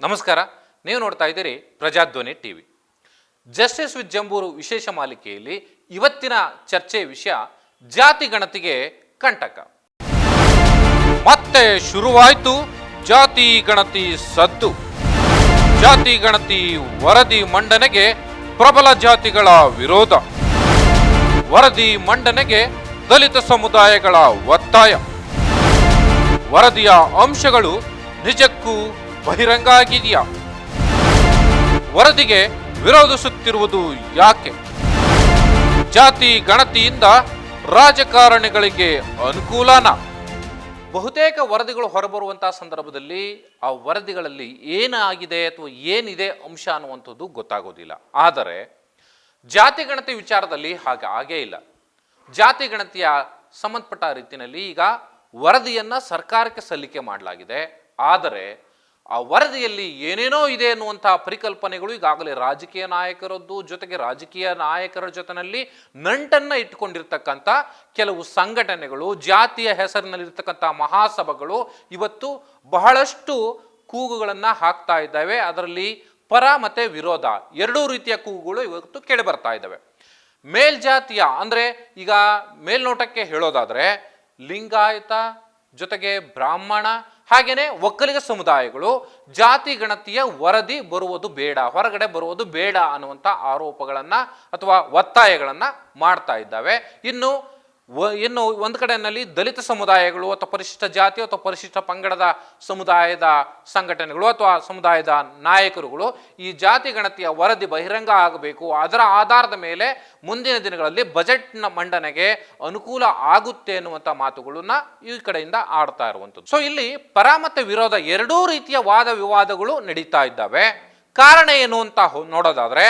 ನಮಸ್ಕಾರ. ನೀವು ನೋಡ್ತಾ ಇದ್ದೀರಿ Prajadhwani TV. Justice with Jambur ವಿಶೇಷ ಮಾಲಿಕೆಯಲ್ಲಿ ಇವತ್ತಿನ ಚರ್ಚೆ ವಿಷಯ ಜಾತಿ ಗಣತಿಗೆ ಕಂಟಕ. ಮತ್ತೆ ಶುರುವಾಯಿತು ಜಾತಿ ಗಣತಿ ಸದ್ದು. ಜಾತಿ ಗಣತಿ ವರದಿ ಮಂಡನೆಗೆ ಪ್ರಬಲ ಜಾತಿಗಳ ವಿರೋಧ. ವರದಿ ಮಂಡನೆಗೆ ದಲಿತ ಸಮುದಾಯಗಳ ಒತ್ತಾಯ. ವರದಿಯ ಅಂಶಗಳು ನಿಜಕ್ಕೂ ಬಹಿರಂಗ ಆಗಿದೆಯಾ? ವರದಿಗೆ ವಿರೋಧಿಸುತ್ತಿರುವುದು ಯಾಕೆ? ಜಾತಿ ಗಣತಿಯಿಂದ ರಾಜಕಾರಣಿಗಳಿಗೆ ಅನುಕೂಲನಾ? ಬಹುತೇಕ ವರದಿಗಳು ಹೊರಬರುವಂತಹ ಸಂದರ್ಭದಲ್ಲಿ ಆ ವರದಿಗಳಲ್ಲಿ ಏನಾಗಿದೆ ಅಥವಾ ಏನಿದೆ ಅಂಶ ಅನ್ನುವಂಥದ್ದು ಗೊತ್ತಾಗೋದಿಲ್ಲ. ಆದರೆ ಜಾತಿ ಗಣತಿ ವಿಚಾರದಲ್ಲಿ ಹಾಗೇ ಇಲ್ಲ. ಜಾತಿ ಗಣತಿಯ ಸಂಬಂಧಪಟ್ಟ ರೀತಿಯಲ್ಲಿ ಈಗ ವರದಿಯನ್ನ ಸರ್ಕಾರಕ್ಕೆ ಸಲ್ಲಿಕೆ ಮಾಡಲಾಗಿದೆ. ಆದರೆ ಆ ವರದಿಯಲ್ಲಿ ಏನೇನೋ ಇದೆ ಅನ್ನುವಂತಹ ಪರಿಕಲ್ಪನೆಗಳು ಈಗಾಗಲೇ ರಾಜಕೀಯ ನಾಯಕರದ್ದು, ಜೊತೆಗೆ ರಾಜಕೀಯ ನಾಯಕರ ಜೊತೆಯಲ್ಲಿ ನಂಟನ್ನ ಇಟ್ಟುಕೊಂಡಿರ್ತಕ್ಕಂಥ ಕೆಲವು ಸಂಘಟನೆಗಳು, ಜಾತಿಯ ಹೆಸರಿನಲ್ಲಿರ್ತಕ್ಕಂಥ ಮಹಾಸಭೆಗಳು ಇವತ್ತು ಬಹಳಷ್ಟು ಕೂಗುಗಳನ್ನು ಹಾಕ್ತಾ ಇದ್ದಾವೆ. ಅದರಲ್ಲಿ ಪರ ಮತ್ತೆ ವಿರೋಧ ಎರಡೂ ರೀತಿಯ ಕೂಗುಗಳು ಇವತ್ತು ಕೇಳಿ ಬರ್ತಾ ಇದ್ದಾವೆ. ಮೇಲ್ಜಾತಿಯ ಅಂದ್ರೆ ಈಗ ಮೇಲ್ನೋಟಕ್ಕೆ ಹೇಳೋದಾದ್ರೆ ಲಿಂಗಾಯತ ಜೊತೆಗೆ ಬ್ರಾಹ್ಮಣ ಹಾಗೇನೆ ಒಕ್ಕಲಿಗ ಸಮುದಾಯಗಳು ಜಾತಿ ಗಣತಿಯ ವರದಿ ಬರುವುದು ಬೇಡ, ಹೊರಗಡೆ ಬರುವುದು ಬೇಡ ಅನ್ನುವಂಥ ಆರೋಪಗಳನ್ನ ಅಥವಾ ಒತ್ತಾಯಗಳನ್ನ ಮಾಡ್ತಾ ಇದ್ದಾವೆ. ಇನ್ನು ಒಂದು ಕಡೆಯಲ್ಲಿ ದಲಿತ ಸಮುದಾಯಗಳು ಅಥವಾ ಪರಿಶಿಷ್ಟ ಜಾತಿ ಅಥವಾ ಪರಿಶಿಷ್ಟ ಪಂಗಡದ ಸಮುದಾಯದ ಸಂಘಟನೆಗಳು ಅಥವಾ ಸಮುದಾಯದ ನಾಯಕರುಗಳು ಈ ಜಾತಿ ಗಣತಿಯ ವರದಿ ಬಹಿರಂಗ ಆಗಬೇಕು, ಅದರ ಆಧಾರದ ಮೇಲೆ ಮುಂದಿನ ದಿನಗಳಲ್ಲಿ ಬಜೆಟ್ನ ಮಂಡನೆಗೆ ಅನುಕೂಲ ಆಗುತ್ತೆ ಅನ್ನುವಂಥ ಮಾತುಗಳನ್ನ ಈ ಕಡೆಯಿಂದ ಆಡ್ತಾ ಇರುವಂಥದ್ದು. ಸೊ ಇಲ್ಲಿ ಪರ ಮತ್ತು ವಿರೋಧ ಎರಡೂ ರೀತಿಯ ವಾದ ವಿವಾದಗಳು ನಡೀತಾ ಇದ್ದಾವೆ. ಕಾರಣ ಏನು ಅಂತ ನೋಡೋದಾದ್ರೆ,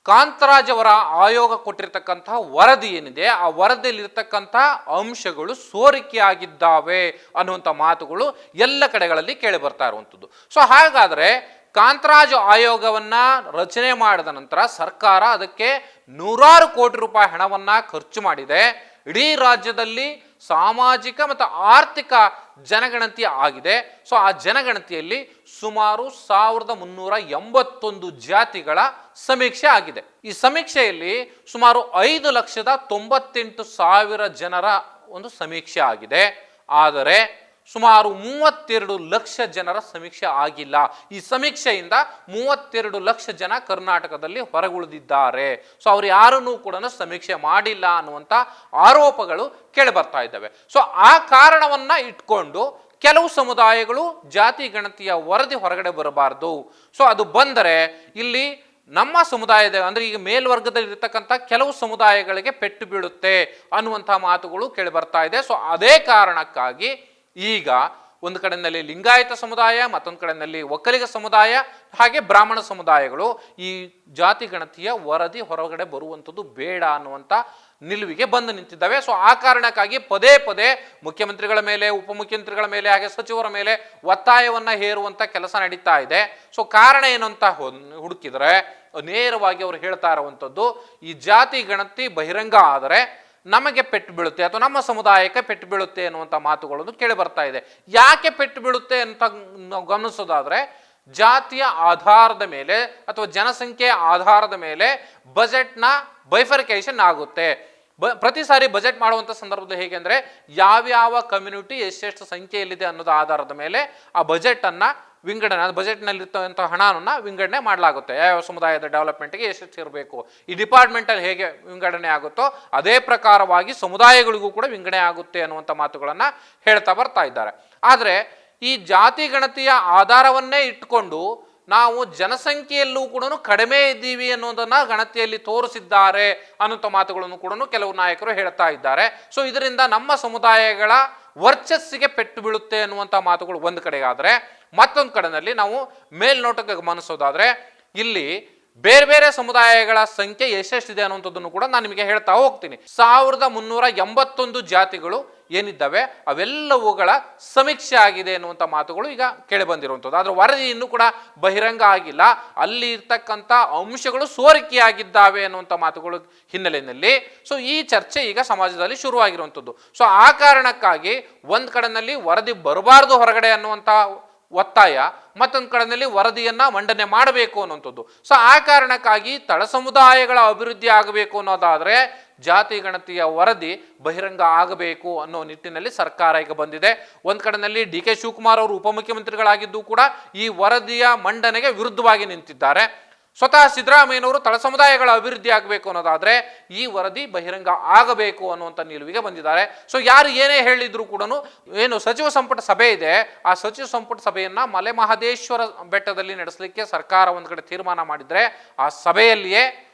ಕಾಂತರಾಜ್ ಅವರ ಆಯೋಗ ಕೊಟ್ಟಿರ್ತಕ್ಕಂತಹ ವರದಿ ಏನಿದೆ ಆ ವರದಿಯಲ್ಲಿರ್ತಕ್ಕಂಥ ಅಂಶಗಳು ಸೋರಿಕೆಯಾಗಿದ್ದಾವೆ ಅನ್ನುವಂಥ ಮಾತುಗಳು ಎಲ್ಲ ಕಡೆಗಳಲ್ಲಿ ಕೇಳಿ ಬರ್ತಾ ಇರುವಂಥದ್ದು. ಸೊ ಹಾಗಾದ್ರೆ ಕಾಂತರಾಜ್ ಆಯೋಗವನ್ನ ರಚನೆ ಮಾಡಿದ ನಂತರ ಸರ್ಕಾರ ಅದಕ್ಕೆ ನೂರಾರು ಕೋಟಿ ರೂಪಾಯಿ ಹಣವನ್ನ ಖರ್ಚು ಮಾಡಿದೆ. ಇಡೀ ರಾಜ್ಯದಲ್ಲಿ ಸಾಮಾಜಿಕ ಮತ್ತು ಆರ್ಥಿಕ ಜನಗಣತಿ ಆಗಿದೆ. ಸೊ ಆ ಜನಗಣತಿಯಲ್ಲಿ ಸುಮಾರು 1381 ಜಾತಿಗಳ ಸಮೀಕ್ಷೆ ಆಗಿದೆ. ಈ ಸಮೀಕ್ಷೆಯಲ್ಲಿ ಸುಮಾರು 5,98,000 ಜನರ ಒಂದು ಸಮೀಕ್ಷೆ ಆಗಿದೆ. ಆದರೆ ಸುಮಾರು 32 ಲಕ್ಷ ಜನರ ಸಮೀಕ್ಷೆ ಆಗಿಲ್ಲ. ಈ ಸಮೀಕ್ಷೆಯಿಂದ 32 ಲಕ್ಷ ಜನ ಕರ್ನಾಟಕದಲ್ಲಿ ಹೊರಗುಳಿದಿದ್ದಾರೆ. ಸೊ ಅವ್ರು ಯಾರನ್ನೂ ಕೂಡ ಸಮೀಕ್ಷೆ ಮಾಡಿಲ್ಲ ಅನ್ನುವಂಥ ಆರೋಪಗಳು ಕೇಳಿ ಬರ್ತಾ ಇದ್ದಾವೆ. ಸೊ ಆ ಕಾರಣವನ್ನ ಇಟ್ಕೊಂಡು ಕೆಲವು ಸಮುದಾಯಗಳು ಜಾತಿ ಗಣತಿಯ ವರದಿ ಹೊರಗಡೆ ಬರಬಾರದು, ಸೊ ಅದು ಬಂದರೆ ಇಲ್ಲಿ ನಮ್ಮ ಸಮುದಾಯದ ಅಂದ್ರೆ ಈಗ ಮೇಲ್ವರ್ಗದಲ್ಲಿ ಇರತಕ್ಕಂಥ ಕೆಲವು ಸಮುದಾಯಗಳಿಗೆ ಪೆಟ್ಟು ಬೀಳುತ್ತೆ ಅನ್ನುವಂಥ ಮಾತುಗಳು ಕೇಳಿ ಬರ್ತಾ ಇದೆ. ಸೊ ಅದೇ ಕಾರಣಕ್ಕಾಗಿ ಈಗ ಒಂದು ಕಡೆಯಲ್ಲಿ ಲಿಂಗಾಯತ ಸಮುದಾಯ, ಮತ್ತೊಂದು ಕಡೆಯಲ್ಲಿ ಒಕ್ಕಲಿಗ ಸಮುದಾಯ ಹಾಗೆ ಬ್ರಾಹ್ಮಣ ಸಮುದಾಯಗಳು ಈ ಜಾತಿ ಗಣತಿಯ ವರದಿ ಹೊರಗಡೆ ಬರುವಂಥದ್ದು ಬೇಡ ಅನ್ನುವಂಥ ನಿಲುವಿಗೆ ಬಂದು ನಿಂತಿದ್ದಾವೆ. ಸೊ ಆ ಕಾರಣಕ್ಕಾಗಿ ಪದೇ ಪದೇ ಮುಖ್ಯಮಂತ್ರಿಗಳ ಮೇಲೆ, ಉಪಮುಖ್ಯಮಂತ್ರಿಗಳ ಮೇಲೆ ಹಾಗೆ ಸಚಿವರ ಮೇಲೆ ಒತ್ತಾಯವನ್ನ ಹೇರುವಂತ ಕೆಲಸ ನಡೀತಾ ಇದೆ. ಸೊ ಕಾರಣ ಏನು ಅಂತ ಹುಡುಕಿದ್ರೆ ನೇರವಾಗಿ ಅವರು ಹೇಳ್ತಾ ಇರುವಂಥದ್ದು, ಈ ಜಾತಿ ಗಣತಿ ಬಹಿರಂಗ ಆದರೆ ನಮಗೆ ಪೆಟ್ಟು ಬೀಳುತ್ತೆ ಅಥವಾ ನಮ್ಮ ಸಮುದಾಯಕ್ಕೆ ಪೆಟ್ಟು ಬೀಳುತ್ತೆ ಅನ್ನುವಂಥ ಮಾತುಗಳನ್ನು ಕೇಳಿ ಬರ್ತಾ ಇದೆ. ಯಾಕೆ ಪೆಟ್ಟು ಬೀಳುತ್ತೆ ಅಂತ ನಾವು ಗಮನಿಸೋದಾದ್ರೆ, ಜಾತಿಯ ಆಧಾರದ ಮೇಲೆ ಅಥವಾ ಜನಸಂಖ್ಯೆಯ ಆಧಾರದ ಮೇಲೆ ಬಜೆಟ್ನ ಬೈಫರ್ಕೇಶನ್ ಆಗುತ್ತೆ. ಪ್ರತಿ ಸಾರಿ ಬಜೆಟ್ ಮಾಡುವಂಥ ಸಂದರ್ಭದಲ್ಲಿ ಹೇಗೆ ಅಂದರೆ ಯಾವ್ಯಾವ ಕಮ್ಯುನಿಟಿ ಎಷ್ಟೆಷ್ಟು ಸಂಖ್ಯೆಯಲ್ಲಿದೆ ಅನ್ನೋದು ಆಧಾರದ ಮೇಲೆ ಆ ಬಜೆಟನ್ನು ವಿಂಗಡಣೆ, ಬಜೆಟ್ನಲ್ಲಿರ್ತಕ್ಕಂಥ ಹಣವನ್ನು ವಿಂಗಡಣೆ ಮಾಡಲಾಗುತ್ತೆ. ಯಾವ ಸಮುದಾಯದ ಡೆವಲಪ್ಮೆಂಟ್ಗೆ ಎಷ್ಟೆಷ್ಟು ಇರಬೇಕು, ಈ ಡಿಪಾರ್ಟ್ಮೆಂಟಲ್ಲಿ ಹೇಗೆ ವಿಂಗಡಣೆ ಆಗುತ್ತೋ ಅದೇ ಪ್ರಕಾರವಾಗಿ ಸಮುದಾಯಗಳಿಗೂ ಕೂಡ ವಿಂಗಡಣೆ ಆಗುತ್ತೆ ಅನ್ನುವಂಥ ಮಾತುಗಳನ್ನು ಹೇಳ್ತಾ ಬರ್ತಾ ಇದ್ದಾರೆ. ಆದರೆ ಈ ಜಾತಿ ಗಣತಿಯ ಆಧಾರವನ್ನೇ ಇಟ್ಕೊಂಡು ನಾವು ಜನಸಂಖ್ಯೆಯಲ್ಲೂ ಕೂಡ ಕಡಿಮೆ ಇದ್ದೀವಿ ಅನ್ನೋದನ್ನ ಗಣತಿಯಲ್ಲಿ ತೋರಿಸಿದ್ದಾರೆ ಅನ್ನುವಂಥ ಮಾತುಗಳನ್ನು ಕೂಡ ಕೆಲವು ನಾಯಕರು ಹೇಳ್ತಾ ಇದ್ದಾರೆ. ಸೊ ಇದರಿಂದ ನಮ್ಮ ಸಮುದಾಯಗಳ ವರ್ಚಸ್ಸಿಗೆ ಪೆಟ್ಟು ಬೀಳುತ್ತೆ ಅನ್ನುವಂಥ ಮಾತುಗಳು ಒಂದು ಕಡೆಗಾದರೆ, ಮತ್ತೊಂದು ಕಡೆಯಲ್ಲಿ ನಾವು ಮೇಲ್ನೋಟಕ್ಕೆ ಗಮನಿಸೋದಾದ್ರೆ ಇಲ್ಲಿ ಬೇರೆ ಬೇರೆ ಸಮುದಾಯಗಳ ಸಂಖ್ಯೆ ಎಷ್ಟೆಷ್ಟಿದೆ ಅನ್ನುವಂಥದ್ದನ್ನು ಕೂಡ ನಾನು ನಿಮಗೆ ಹೇಳ್ತಾ ಹೋಗ್ತೀನಿ. 1381 ಜಾತಿಗಳು ಏನಿದ್ದಾವೆ ಅವೆಲ್ಲವುಗಳ ಸಮೀಕ್ಷೆ ಆಗಿದೆ ಅನ್ನುವಂಥ ಮಾತುಗಳು ಈಗ ಕೇಳಿ ಬಂದಿರುವಂಥದ್ದು. ಆದ್ರೆ ವರದಿ ಇನ್ನೂ ಕೂಡ ಬಹಿರಂಗ ಆಗಿಲ್ಲ. ಅಲ್ಲಿ ಇರ್ತಕ್ಕಂಥ ಅಂಶಗಳು ಸೋರಿಕೆಯಾಗಿದ್ದಾವೆ ಅನ್ನುವಂಥ ಮಾತುಗಳು ಹಿನ್ನೆಲೆಯಲ್ಲಿ ಸೊ ಈ ಚರ್ಚೆ ಈಗ ಸಮಾಜದಲ್ಲಿ ಶುರುವಾಗಿರುವಂಥದ್ದು. ಸೊ ಆ ಕಾರಣಕ್ಕಾಗಿ ಒಂದ್ ಕಡೆಯಲ್ಲಿ ವರದಿ ಬರಬಾರದು ಹೊರಗಡೆ ಅನ್ನುವಂಥ ಒತ್ತಾಯ, ಮತ್ತೊಂದು ಕಡೆಯಲ್ಲಿ ವರದಿಯನ್ನ ಮಂಡನೆ ಮಾಡಬೇಕು ಅನ್ನುವಂಥದ್ದು. ಸೊ ಆ ಕಾರಣಕ್ಕಾಗಿ ತಳ ಸಮುದಾಯಗಳ ಅಭಿವೃದ್ಧಿ ಆಗಬೇಕು ಅನ್ನೋದಾದ್ರೆ ಜಾತಿ ಗಣತಿಯ ವರದಿ ಬಹಿರಂಗ ಆಗಬೇಕು ಅನ್ನೋ ನಿಟ್ಟಿನಲ್ಲಿ ಸರ್ಕಾರ ಈಗ ಬಂದಿದೆ. ಒಂದ್ ಕಡೆಯಲ್ಲಿ ಡಿ.ಕೆ. ಶಿವಕುಮಾರ್ ಅವರು ಉಪಮುಖ್ಯಮಂತ್ರಿಗಳಾಗಿದ್ದು ಕೂಡ ಈ ವರದಿಯ ಮಂಡನೆಗೆ ವಿರುದ್ಧವಾಗಿ ನಿಂತಿದ್ದಾರೆ. ಸ್ವತಃ ಸಿದ್ದರಾಮಯ್ಯನವರು ತಳ ಸಮುದಾಯಗಳ ಅಭಿವೃದ್ಧಿ ಆಗಬೇಕು ಅನ್ನೋದಾದ್ರೆ ಈ ವರದಿ ಬಹಿರಂಗ ಆಗಬೇಕು ಅನ್ನುವಂಥ ನಿಲುವಿಗೆ ಬಂದಿದ್ದಾರೆ. ಸೊ ಯಾರು ಏನೇ ಹೇಳಿದ್ರು ಕೂಡ ಏನು ಸಚಿವ ಸಂಪುಟ ಸಭೆ ಇದೆ, ಆ ಸಚಿವ ಸಂಪುಟ ಸಭೆಯನ್ನ ಮಲೆ ಮಹದೇಶ್ವರ ಬೆಟ್ಟದಲ್ಲಿ ನಡೆಸಲಿಕ್ಕೆ ಸರ್ಕಾರ ಒಂದ್ ಕಡೆ ತೀರ್ಮಾನ ಮಾಡಿದ್ರೆ ಆ ಸಭೆಯಲ್ಲಿಯೇ,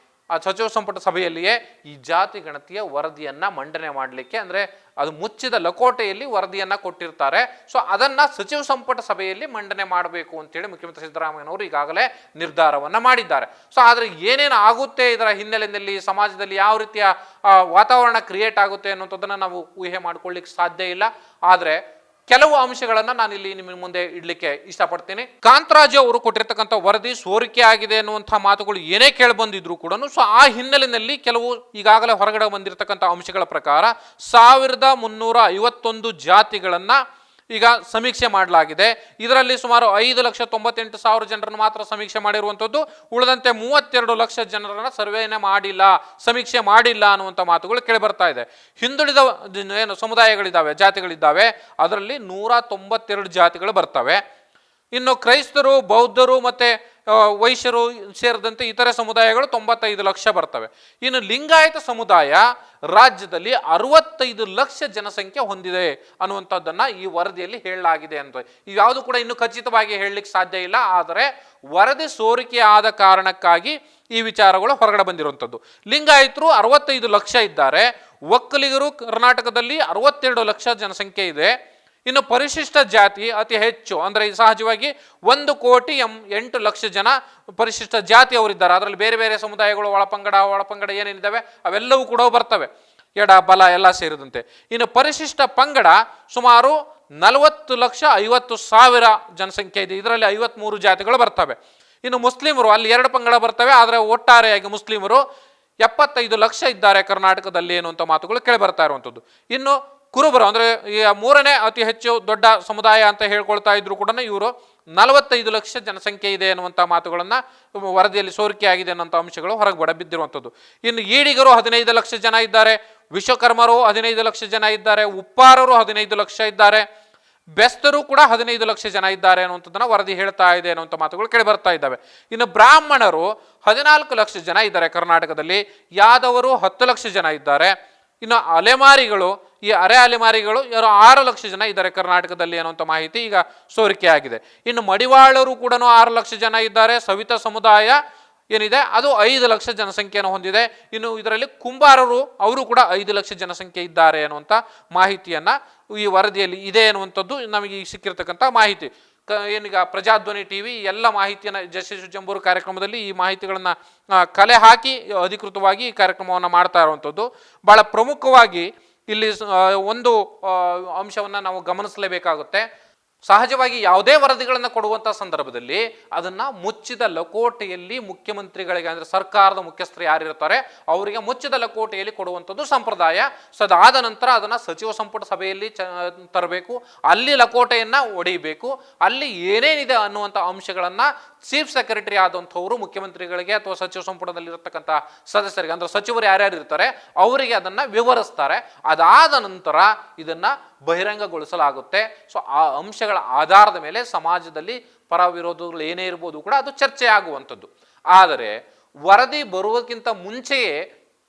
ಆ ಸಚಿವ ಸಂಪುಟ ಸಭೆಯಲ್ಲಿಯೇ ಈ ಜಾತಿ ಗಣತಿಯ ವರದಿಯನ್ನ ಮಂಡನೆ ಮಾಡಲಿಕ್ಕೆ, ಅಂದ್ರೆ ಅದು ಮುಚ್ಚಿದ ಲಕೋಟೆಯಲ್ಲಿ ವರದಿಯನ್ನ ಕೊಟ್ಟಿರ್ತಾರೆ. ಸೊ ಅದನ್ನ ಸಚಿವ ಸಂಪುಟ ಸಭೆಯಲ್ಲಿ ಮಂಡನೆ ಮಾಡಬೇಕು ಅಂತೇಳಿ ಮುಖ್ಯಮಂತ್ರಿ ಸಿದ್ದರಾಮಯ್ಯನವರು ಈಗಾಗಲೇ ನಿರ್ಧಾರವನ್ನ ಮಾಡಿದ್ದಾರೆ. ಸೊ ಆದ್ರೆ ಏನೇನು ಆಗುತ್ತೆ ಇದರ ಹಿನ್ನೆಲೆಯಲ್ಲಿ ಸಮಾಜದಲ್ಲಿ ಯಾವ ರೀತಿಯ ವಾತಾವರಣ ಕ್ರಿಯೇಟ್ ಆಗುತ್ತೆ ಅನ್ನೋದನ್ನ ನಾವು ಊಹೆ ಮಾಡ್ಕೊಳ್ಳಿಕ್ಕೆ ಸಾಧ್ಯ ಇಲ್ಲ. ಆದ್ರೆ ಕೆಲವು ಅಂಶಗಳನ್ನ ನಾನು ಇಲ್ಲಿ ನಿಮ್ಮ ಮುಂದೆ ಇಡ್ಲಿಕ್ಕೆ ಇಷ್ಟಪಡ್ತೀನಿ. ಕಾಂತರಾಜು ಅವರು ಕೊಟ್ಟಿರ್ತಕ್ಕಂಥ ವರದಿ ಸೋರಿಕೆ ಆಗಿದೆ ಅನ್ನುವಂಥ ಮಾತುಗಳು ಏನೇ ಕೇಳಿ ಬಂದಿದ್ರು ಕೂಡ ಸೊ ಆ ಹಿನ್ನೆಲೆಯಲ್ಲಿ ಕೆಲವು ಈಗಾಗಲೇ ಹೊರಗಡೆ ಬಂದಿರತಕ್ಕಂಥ ಅಂಶಗಳ ಪ್ರಕಾರ 1351 ಜಾತಿಗಳನ್ನ ಈಗ ಸಮೀಕ್ಷೆ ಮಾಡಲಾಗಿದೆ. ಇದರಲ್ಲಿ ಸುಮಾರು 5,98,000 ಜನರನ್ನು ಮಾತ್ರ ಸಮೀಕ್ಷೆ ಮಾಡಿರುವಂಥದ್ದು. ಉಳಿದಂತೆ 32 ಲಕ್ಷ ಜನರನ್ನ ಸರ್ವೇನೆ ಮಾಡಿಲ್ಲ, ಸಮೀಕ್ಷೆ ಮಾಡಿಲ್ಲ ಅನ್ನುವಂಥ ಮಾತುಗಳು ಕೇಳಿ ಬರ್ತಾ ಇದೆ. ಹಿಂದುಳಿದ ಏನು ಸಮುದಾಯಗಳಿದ್ದಾವೆ, ಜಾತಿಗಳಿದ್ದಾವೆ, ಅದರಲ್ಲಿ 192 ಜಾತಿಗಳು ಬರ್ತವೆ. ಇನ್ನು ಕ್ರೈಸ್ತರು, ಬೌದ್ಧರು ಮತ್ತೆ ವೈಶ್ಯರು ಸೇರಿದಂತೆ ಇತರೆ ಸಮುದಾಯಗಳು 95 ಲಕ್ಷ ಬರ್ತವೆ. ಇನ್ನು ಲಿಂಗಾಯತ ಸಮುದಾಯ ರಾಜ್ಯದಲ್ಲಿ 65 ಲಕ್ಷ ಜನಸಂಖ್ಯೆ ಹೊಂದಿದೆ ಅನ್ನುವಂಥದ್ದನ್ನ ಈ ವರದಿಯಲ್ಲಿ ಹೇಳಲಾಗಿದೆ ಅಂತ. ಇವ್ಯಾವುದು ಕೂಡ ಇನ್ನು ಖಚಿತವಾಗಿ ಹೇಳಲಿಕ್ಕೆ ಸಾಧ್ಯ ಇಲ್ಲ. ಆದರೆ ವರದಿ ಸೋರಿಕೆ ಆದ ಕಾರಣಕ್ಕಾಗಿ ಈ ವಿಚಾರಗಳು ಹೊರಗಡೆ ಬಂದಿರುವಂಥದ್ದು. ಲಿಂಗಾಯತರು 65 ಲಕ್ಷ ಇದ್ದಾರೆ. ಒಕ್ಕಲಿಗರು ಕರ್ನಾಟಕದಲ್ಲಿ 62 ಲಕ್ಷ ಜನಸಂಖ್ಯೆ ಇದೆ. ಇನ್ನು ಪರಿಶಿಷ್ಟ ಜಾತಿ ಅತಿ ಹೆಚ್ಚು, ಅಂದ್ರೆ ಸಹಜವಾಗಿ 1,08,00,000 ಜನ ಪರಿಶಿಷ್ಟ ಜಾತಿ ಅವರಿದ್ದಾರೆ. ಅದರಲ್ಲಿ ಬೇರೆ ಬೇರೆ ಸಮುದಾಯಗಳು ಒಳಪಂಗಡ ಏನೇನಿದ್ದಾವೆ ಅವೆಲ್ಲವೂ ಕೂಡ ಬರ್ತವೆ, ಎಡ ಬಲ ಎಲ್ಲ ಸೇರಿದಂತೆ. ಇನ್ನು ಪರಿಶಿಷ್ಟ ಪಂಗಡ ಸುಮಾರು 40,50,000 ಜನಸಂಖ್ಯೆ ಇದೆ. ಇದರಲ್ಲಿ 53 ಜಾತಿಗಳು ಬರ್ತವೆ. ಇನ್ನು ಮುಸ್ಲಿಮರು ಅಲ್ಲಿ 2 ಪಂಗಡ ಬರ್ತವೆ, ಆದರೆ ಒಟ್ಟಾರೆಯಾಗಿ ಮುಸ್ಲಿಮರು 75 ಲಕ್ಷ ಇದ್ದಾರೆ ಕರ್ನಾಟಕದಲ್ಲಿ ಅನ್ನುವಂಥ ಮಾತುಗಳು ಕೇಳಿ ಬರ್ತಾ ಇರುವಂಥದ್ದು. ಇನ್ನು ಕುರುಬರು ಅಂದ್ರೆ ಈ 3ನೇ ಅತಿ ಹೆಚ್ಚು ದೊಡ್ಡ ಸಮುದಾಯ ಅಂತ ಹೇಳ್ಕೊಳ್ತಾ ಇದ್ರು ಕೂಡ ಇವರು 45 ಲಕ್ಷ ಜನಸಂಖ್ಯೆ ಇದೆ ಅನ್ನುವಂಥ ಮಾತುಗಳನ್ನ ವರದಿಯಲ್ಲಿ ಸೋರಿಕೆ ಆಗಿದೆ ಅನ್ನೋಂಥ ಅಂಶಗಳು ಹೊರಗೆ ಬಿದ್ದಿರುವಂಥದ್ದು. ಇನ್ನು ಈಡಿಗರು 15 ಲಕ್ಷ ಜನ ಇದ್ದಾರೆ, ವಿಶ್ವಕರ್ಮರು 15 ಲಕ್ಷ ಜನ ಇದ್ದಾರೆ, ಉಪ್ಪಾರರು 15 ಲಕ್ಷ ಇದ್ದಾರೆ, ಬೆಸ್ತರು ಕೂಡ 15 ಲಕ್ಷ ಜನ ಇದ್ದಾರೆ ಅನ್ನುವಂಥದ್ದನ್ನ ವರದಿ ಹೇಳ್ತಾ ಇದೆ ಅನ್ನುವಂಥ ಮಾತುಗಳು ಕೇಳಿ ಬರ್ತಾ ಇದ್ದಾವೆ. ಇನ್ನು ಬ್ರಾಹ್ಮಣರು 14 ಲಕ್ಷ ಜನ ಇದ್ದಾರೆ ಕರ್ನಾಟಕದಲ್ಲಿ, ಯಾದವರು 10 ಲಕ್ಷ ಜನ ಇದ್ದಾರೆ. ಇನ್ನು ಅಲೆಮಾರಿಗಳು, ಈ ಅರೆ ಅಲೆಮಾರಿಗಳು 6 ಲಕ್ಷ ಜನ ಇದ್ದಾರೆ ಕರ್ನಾಟಕದಲ್ಲಿ ಅನ್ನುವಂಥ ಮಾಹಿತಿ ಈಗ ಸೋರಿಕೆ ಆಗಿದೆ. ಇನ್ನು ಮಡಿವಾಳರು ಕೂಡ 6 ಲಕ್ಷ ಜನ ಇದ್ದಾರೆ. ಸವಿತ ಸಮುದಾಯ ಏನಿದೆ ಅದು 5 ಲಕ್ಷ ಜನಸಂಖ್ಯೆಯನ್ನು ಹೊಂದಿದೆ. ಇನ್ನು ಇದರಲ್ಲಿ ಕುಂಬಾರರು ಅವರು ಕೂಡ 5 ಲಕ್ಷ ಜನಸಂಖ್ಯೆ ಇದ್ದಾರೆ ಅನ್ನುವಂಥ ಮಾಹಿತಿಯನ್ನ ಈ ವರದಿಯಲ್ಲಿ ಇದೆ ಅನ್ನುವಂಥದ್ದು ನಮಗೆ ಈಗ ಸಿಕ್ಕಿರ್ತಕ್ಕಂಥ ಮಾಹಿತಿ. ಏನೀಗ ಪ್ರಜಾಧ್ವನಿ ಟಿವಿ ಎಲ್ಲ ಮಾಹಿತಿಯನ್ನು ಜಸ್ಟಿಸ್ ಜಂಬೂರು ಕಾರ್ಯಕ್ರಮದಲ್ಲಿ ಈ ಮಾಹಿತಿಗಳನ್ನ ಕಲೆ ಹಾಕಿ ಅಧಿಕೃತವಾಗಿ ಈ ಕಾರ್ಯಕ್ರಮವನ್ನು ಮಾಡ್ತಾ ಇರುವಂಥದ್ದು. ಬಹಳ ಪ್ರಮುಖವಾಗಿ ಇಲ್ಲಿ ಒಂದು ಅಂಶವನ್ನ ನಾವು ಗಮನಿಸಲೇಬೇಕಾಗುತ್ತೆ. ಸಹಜವಾಗಿ ಯಾವುದೇ ವರದಿಗಳನ್ನು ಕೊಡುವಂಥ ಸಂದರ್ಭದಲ್ಲಿ ಅದನ್ನ ಮುಚ್ಚಿದ ಲಕೋಟೆಯಲ್ಲಿ ಮುಖ್ಯಮಂತ್ರಿಗಳಿಗೆ, ಅಂದ್ರೆ ಸರ್ಕಾರದ ಮುಖ್ಯಸ್ಥರು ಯಾರಿರ್ತಾರೆ ಅವರಿಗೆ ಮುಚ್ಚಿದ ಲಕೋಟೆಯಲ್ಲಿ ಕೊಡುವಂಥದ್ದು ಸಂಪ್ರದಾಯ. ಸೊ ಅದಾದ ನಂತರ ಅದನ್ನ ಸಚಿವ ಸಂಪುಟ ಸಭೆಯಲ್ಲಿ ತರಬೇಕು, ಅಲ್ಲಿ ಲಕೋಟೆಯನ್ನ ಒಡೆಯಬೇಕು, ಅಲ್ಲಿ ಏನೇನಿದೆ ಅನ್ನುವಂಥ ಅಂಶಗಳನ್ನ ಚೀಫ್ ಸೆಕ್ರೆಟರಿ ಆದಂಥವರು ಮುಖ್ಯಮಂತ್ರಿಗಳಿಗೆ ಅಥವಾ ಸಚಿವ ಸಂಪುಟದಲ್ಲಿರತಕ್ಕಂಥ ಸದಸ್ಯರಿಗೆ, ಅಂದ್ರೆ ಸಚಿವರು ಯಾರ್ಯಾರು ಇರ್ತಾರೆ ಅವರಿಗೆ ಅದನ್ನ ವಿವರಿಸ್ತಾರೆ. ಅದಾದ ನಂತರ ಇದನ್ನ ಬಹಿರಂಗಗೊಳಿಸಲಾಗುತ್ತೆ. ಸೊ ಆ ಅಂಶಗಳ ಆಧಾರದ ಮೇಲೆ ಸಮಾಜದಲ್ಲಿ ಪರ ವಿರೋಧಗಳು ಏನೇ ಇರ್ಬೋದು ಕೂಡ ಅದು ಚರ್ಚೆ ಆಗುವಂಥದ್ದು. ಆದರೆ ವರದಿ ಬರುವುದಕ್ಕಿಂತ ಮುಂಚೆಯೇ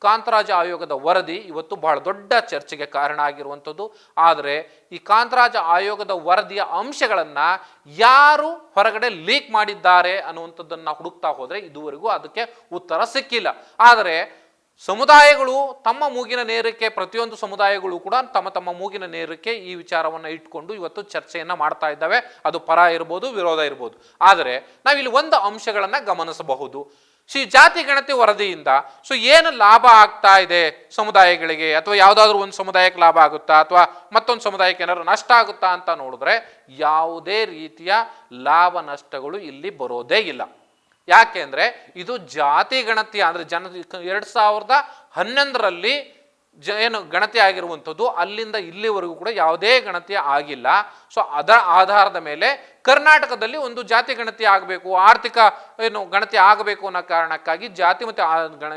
ಕಾಂತರಾಜ ಆಯೋಗದ ವರದಿ ಇವತ್ತು ಬಹಳ ದೊಡ್ಡ ಚರ್ಚೆಗೆ ಕಾರಣ ಆಗಿರುವಂಥದ್ದು. ಆದರೆ ಈ ಕಾಂತರಾಜ ಆಯೋಗದ ವರದಿಯ ಅಂಶಗಳನ್ನ ಯಾರು ಹೊರಗಡೆ ಲೀಕ್ ಮಾಡಿದ್ದಾರೆ ಅನ್ನುವಂಥದ್ದನ್ನ ಹುಡುಕ್ತಾ ಹೋದ್ರೆ ಇದುವರೆಗೂ ಅದಕ್ಕೆ ಉತ್ತರ ಸಿಕ್ಕಿಲ್ಲ. ಆದರೆ ಸಮುದಾಯಗಳು ತಮ್ಮ ಮೂಗಿನ ನೇರಕ್ಕೆ, ಪ್ರತಿಯೊಂದು ಸಮುದಾಯಗಳು ಕೂಡ ತಮ್ಮ ತಮ್ಮ ಮೂಗಿನ ನೇರಕ್ಕೆ ಈ ವಿಚಾರವನ್ನು ಇಟ್ಕೊಂಡು ಇವತ್ತು ಚರ್ಚೆಯನ್ನ ಮಾಡ್ತಾ ಇದ್ದಾವೆ. ಅದು ಪರ ಇರ್ಬೋದು, ವಿರೋಧ ಇರ್ಬೋದು. ಆದರೆ ನಾವಿಲ್ಲಿ ಒಂದು ಅಂಶಗಳನ್ನ ಗಮನಿಸಬಹುದು. ಜಾತಿ ಗಣತಿ ವರದಿಯಿಂದ ಸೊ ಏನು ಲಾಭ ಆಗ್ತಾ ಇದೆ ಸಮುದಾಯಗಳಿಗೆ, ಅಥವಾ ಯಾವುದಾದ್ರೂ ಒಂದು ಸಮುದಾಯಕ್ಕೆ ಲಾಭ ಆಗುತ್ತಾ ಅಥವಾ ಮತ್ತೊಂದು ಸಮುದಾಯಕ್ಕೆ ಏನಾದ್ರು ನಷ್ಟ ಆಗುತ್ತಾ ಅಂತ ನೋಡಿದ್ರೆ ಯಾವುದೇ ರೀತಿಯ ಲಾಭ ನಷ್ಟಗಳು ಇಲ್ಲಿ ಬರೋದೇ ಇಲ್ಲ. ಯಾಕೆ ಅಂದ್ರೆ ಇದು ಜಾತಿ ಗಣತಿ, ಅಂದ್ರೆ 2011ರಲ್ಲಿ ಏನು ಗಣತಿ ಆಗಿರುವಂಥದ್ದು ಅಲ್ಲಿಂದ ಇಲ್ಲಿವರೆಗೂ ಕೂಡ ಯಾವುದೇ ಗಣತಿ ಆಗಿಲ್ಲ. ಸೊ ಅದರ ಆಧಾರದ ಮೇಲೆ ಕರ್ನಾಟಕದಲ್ಲಿ ಒಂದು ಜಾತಿ ಗಣತಿ ಆಗಬೇಕು, ಆರ್ಥಿಕ ಏನು ಗಣತಿ ಆಗಬೇಕು ಅನ್ನೋ ಕಾರಣಕ್ಕಾಗಿ ಜಾತಿ ಮತ್ತು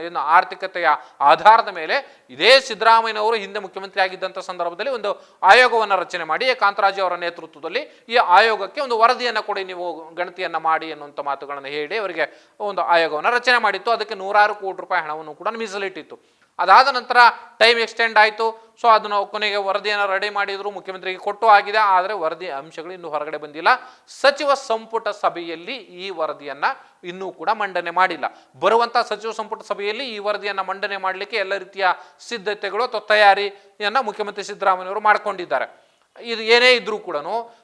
ಏನು ಆರ್ಥಿಕತೆಯ ಆಧಾರದ ಮೇಲೆ ಇದೇ ಸಿದ್ದರಾಮಯ್ಯನವರು ಹಿಂದೆ ಮುಖ್ಯಮಂತ್ರಿ ಆಗಿದ್ದಂಥ ಸಂದರ್ಭದಲ್ಲಿ ಒಂದು ಆಯೋಗವನ್ನು ರಚನೆ ಮಾಡಿ ಕಾಂತರಾಜು ಅವರ ನೇತೃತ್ವದಲ್ಲಿ ಈ ಆಯೋಗಕ್ಕೆ ಒಂದು ವರದಿಯನ್ನು ಕೊಡಿ, ನೀವು ಗಣತಿಯನ್ನು ಮಾಡಿ ಅನ್ನುವಂಥ ಮಾತುಗಳನ್ನು ಹೇಳಿ ಅವರಿಗೆ ಒಂದು ಆಯೋಗವನ್ನು ರಚನೆ ಮಾಡಿತ್ತು. ಅದಕ್ಕೆ 100 ಕೋಟಿ ರೂಪಾಯಿ ಹಣವನ್ನು ಕೂಡ ಮೀಸಲಿಟ್ಟಿತ್ತು. ಅದಾದ ನಂತರ ಟೈಮ್ ಎಕ್ಸ್ಟೆಂಡ್ ಆಯಿತು. ಸೊ ಅದನ್ನು ಕೊನೆಗೆ ವರದಿಯನ್ನು ರೆಡಿ ಮಾಡಿದ್ರು, ಮುಖ್ಯಮಂತ್ರಿಗೆ ಕೊಟ್ಟು ಆಗಿದೆ. ಆದರೆ ವರದಿ ಅಂಶಗಳು ಇನ್ನೂ ಹೊರಗಡೆ ಬಂದಿಲ್ಲ. ಸಚಿವ ಸಂಪುಟ ಸಭೆಯಲ್ಲಿ ಈ ವರದಿಯನ್ನು ಇನ್ನೂ ಕೂಡ ಮಂಡನೆ ಮಾಡಿಲ್ಲ. ಬರುವಂಥ ಸಚಿವ ಸಂಪುಟ ಸಭೆಯಲ್ಲಿ ಈ ವರದಿಯನ್ನು ಮಂಡನೆ ಮಾಡಲಿಕ್ಕೆ ಎಲ್ಲ ರೀತಿಯ ಸಿದ್ಧತೆಗಳು ಅಥವಾ ತಯಾರಿಯನ್ನು ಮುಖ್ಯಮಂತ್ರಿ ಸಿದ್ದರಾಮಯ್ಯವರು ಮಾಡಿಕೊಂಡಿದ್ದಾರೆ. ಇದು ಏನೇ ಇದ್ರೂ ಕೂಡ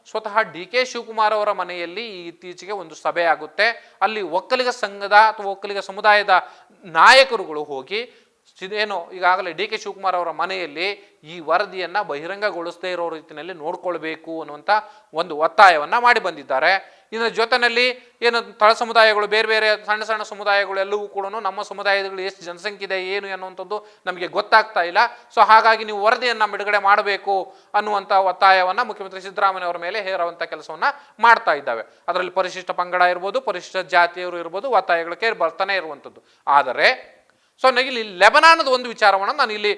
ಸ್ವತಃ DK ಶಿವಕುಮಾರ್ ಅವರ ಮನೆಯಲ್ಲಿ ಇತ್ತೀಚೆಗೆ ಒಂದು ಸಭೆ ಆಗುತ್ತೆ. ಅಲ್ಲಿ ಒಕ್ಕಲಿಗ ಸಂಘದ ಅಥವಾ ಒಕ್ಕಲಿಗ ಸಮುದಾಯದ ನಾಯಕರುಗಳು ಹೋಗಿ ಏನು ಈಗಾಗಲೇ DK ಶಿವಕುಮಾರ್ ಅವರ ಮನೆಯಲ್ಲಿ ಈ ವರದಿಯನ್ನು ಬಹಿರಂಗಗೊಳಿಸದೇ ಇರೋ ರೀತಿಯಲ್ಲಿ ನೋಡ್ಕೊಳ್ಬೇಕು ಅನ್ನುವಂಥ ಒಂದು ಒತ್ತಾಯವನ್ನು ಮಾಡಿ ಬಂದಿದ್ದಾರೆ. ಇದರ ಜೊತೆಯಲ್ಲಿ ಏನು ತಳ ಸಮುದಾಯಗಳು, ಬೇರೆ ಬೇರೆ ಸಣ್ಣ ಸಣ್ಣ ಸಮುದಾಯಗಳು ಎಲ್ಲವೂ ಕೂಡ ನಮ್ಮ ಸಮುದಾಯದಲ್ಲಿ ಎಷ್ಟು ಜನಸಂಖ್ಯೆ ಇದೆ ಏನು ಅನ್ನುವಂಥದ್ದು ನಮಗೆ ಗೊತ್ತಾಗ್ತಾ ಇಲ್ಲ. ಸೊ ಹಾಗಾಗಿ ನೀವು ವರದಿಯನ್ನು ಬಿಡುಗಡೆ ಮಾಡಬೇಕು ಅನ್ನುವಂಥ ಒತ್ತಾಯವನ್ನು ಮುಖ್ಯಮಂತ್ರಿ ಸಿದ್ದರಾಮಯ್ಯ ಅವರ ಮೇಲೆ ಹೇರುವಂಥ ಕೆಲಸವನ್ನು ಮಾಡ್ತಾ ಇದ್ದಾವೆ. ಅದರಲ್ಲಿ ಪರಿಶಿಷ್ಟ ಪಂಗಡ ಇರ್ಬೋದು, ಪರಿಶಿಷ್ಟ ಜಾತಿಯವರು ಇರ್ಬೋದು, ಒತ್ತಾಯಗಳು ಕೇಳಿ ಬರ್ತಾನೆ ಇರುವಂಥದ್ದು. ಆದರೆ ಸೊ ಇಲ್ಲಿ ಲೆಬನಾನದ ಒಂದು ವಿಚಾರವನ್ನು ನಾನು ಇಲ್ಲಿ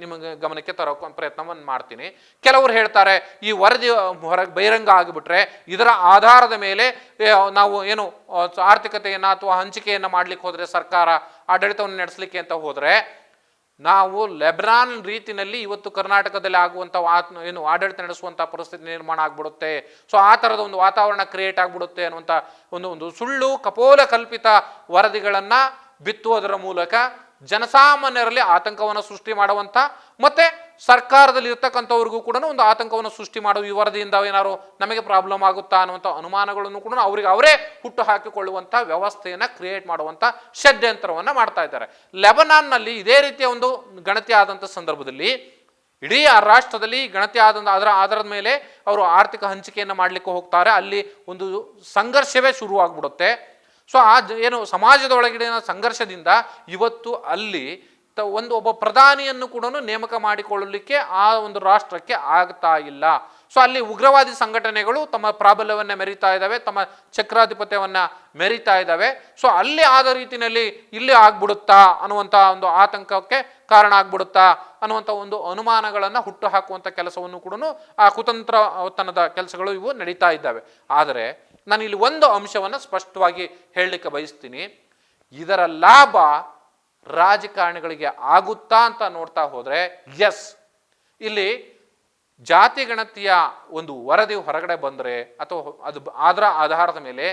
ನಿಮಗೆ ಗಮನಕ್ಕೆ ತರೋ ಪ್ರಯತ್ನವನ್ನು ಮಾಡ್ತೀನಿ. ಕೆಲವರು ಹೇಳ್ತಾರೆ ಈ ವರದಿ ಹೊರಗೆ ಬಹಿರಂಗ ಆಗಿಬಿಟ್ರೆ ಇದರ ಆಧಾರದ ಮೇಲೆ ನಾವು ಏನು ಆರ್ಥಿಕತೆಯನ್ನು ಅಥವಾ ಹಂಚಿಕೆಯನ್ನು ಮಾಡ್ಲಿಕ್ಕೆ ಹೋದರೆ, ಸರ್ಕಾರ ಆಡಳಿತವನ್ನು ನಡೆಸಲಿಕ್ಕೆ ಅಂತ ಹೋದರೆ, ನಾವು ಲೆಬನಾನ್ ರೀತಿಯಲ್ಲಿ ಇವತ್ತು ಕರ್ನಾಟಕದಲ್ಲಿ ಆಗುವಂಥ ಏನು ಆಡಳಿತ ನಡೆಸುವಂಥ ಪರಿಸ್ಥಿತಿ ನಿರ್ಮಾಣ ಆಗ್ಬಿಡುತ್ತೆ. ಸೊ ಆ ಥರದ ಒಂದು ವಾತಾವರಣ ಕ್ರಿಯೇಟ್ ಆಗ್ಬಿಡುತ್ತೆ ಅನ್ನುವಂಥ ಒಂದು ಸುಳ್ಳು ಕಪೋಲ ಕಲ್ಪಿತ ವರದಿಗಳನ್ನು ಬಿತ್ತುವುದರ ಮೂಲಕ ಜನಸಾಮಾನ್ಯರಲ್ಲಿ ಆತಂಕವನ್ನು ಸೃಷ್ಟಿ ಮಾಡುವಂಥ ಮತ್ತೆ ಸರ್ಕಾರದಲ್ಲಿ ಇರ್ತಕ್ಕಂಥವ್ರಿಗೂ ಕೂಡ ಒಂದು ಆತಂಕವನ್ನು ಸೃಷ್ಟಿ ಮಾಡುವ ಈ ವರದಿಯಿಂದ ಏನಾದ್ರು ನಮಗೆ ಪ್ರಾಬ್ಲಮ್ ಆಗುತ್ತಾ ಅನ್ನುವಂಥ ಅನುಮಾನಗಳನ್ನು ಕೂಡ ಅವರೇ ಹುಟ್ಟು ಹಾಕಿಕೊಳ್ಳುವಂಥ ವ್ಯವಸ್ಥೆಯನ್ನು ಕ್ರಿಯೇಟ್ ಮಾಡುವಂಥ ಷಡ್ಯಂತ್ರವನ್ನು ಮಾಡ್ತಾ ಇದ್ದಾರೆ. ಲೆಬನಾನ್ನಲ್ಲಿ ಇದೇ ರೀತಿಯ ಒಂದು ಗಣತಿ ಆದಂಥ ಸಂದರ್ಭದಲ್ಲಿ ಇಡೀ ಆ ರಾಷ್ಟ್ರದಲ್ಲಿ ಗಣತಿ ಅದರ ಆಧಾರದ ಮೇಲೆ ಅವರು ಆರ್ಥಿಕ ಹಂಚಿಕೆಯನ್ನು ಮಾಡಲಿಕ್ಕೆ ಹೋಗ್ತಾರೆ. ಅಲ್ಲಿ ಒಂದು ಸಂಘರ್ಷವೇ ಶುರುವಾಗ್ಬಿಡುತ್ತೆ. ಸೊ ಏನು ಸಮಾಜದೊಳಗಿನ ಸಂಘರ್ಷದಿಂದ ಇವತ್ತು ಅಲ್ಲಿ ಒಬ್ಬ ಪ್ರಧಾನಿಯನ್ನು ಕೂಡ ನೇಮಕ ಮಾಡಿಕೊಳ್ಳಲಿಕ್ಕೆ ಆ ಒಂದು ರಾಷ್ಟ್ರಕ್ಕೆ ಆಗ್ತಾ ಇಲ್ಲ. ಸೊ ಅಲ್ಲಿ ಉಗ್ರವಾದಿ ಸಂಘಟನೆಗಳು ತಮ್ಮ ಪ್ರಾಬಲ್ಯವನ್ನು ಮೆರೀತಾ ಇದ್ದಾವೆ, ತಮ್ಮ ಚಕ್ರಾಧಿಪತ್ಯವನ್ನು ಮೆರೀತಾ ಇದ್ದಾವೆ. ಸೊ ಅಲ್ಲಿ ಆದ ರೀತಿಯಲ್ಲಿ ಇಲ್ಲಿ ಆಗ್ಬಿಡುತ್ತಾ ಅನ್ನುವಂಥ ಒಂದು ಆತಂಕಕ್ಕೆ ಕಾರಣ ಆಗ್ಬಿಡುತ್ತಾ ಅನ್ನುವಂಥ ಒಂದು ಅನುಮಾನಗಳನ್ನು ಹುಟ್ಟು ಹಾಕುವಂಥ ಕೆಲಸವನ್ನು ಕೂಡ ಆ ಕುತಂತ್ರತನದ ಕೆಲಸಗಳು ಇವು ನಡೀತಾ ಇದ್ದಾವೆ. ಆದರೆ ನಾನು ಇಲ್ಲಿ ಒಂದು ಅಂಶವನ್ನು ಸ್ಪಷ್ಟವಾಗಿ ಹೇಳಲಿಕ್ಕೆ ಬಯಸ್ತೀನಿ. ಇದರ ಲಾಭ ರಾಜಕಾರಣಿಗಳಿಗೆ ಆಗುತ್ತಾ ಅಂತ ನೋಡ್ತಾ ಹೋದರೆ ಎಸ್, ಇಲ್ಲಿ ಜಾತಿ ಗಣತಿಯ ಒಂದು ವರದಿ ಹೊರಗಡೆ ಬಂದರೆ ಅಥವಾ ಅದರ ಆಧಾರದ ಮೇಲೆ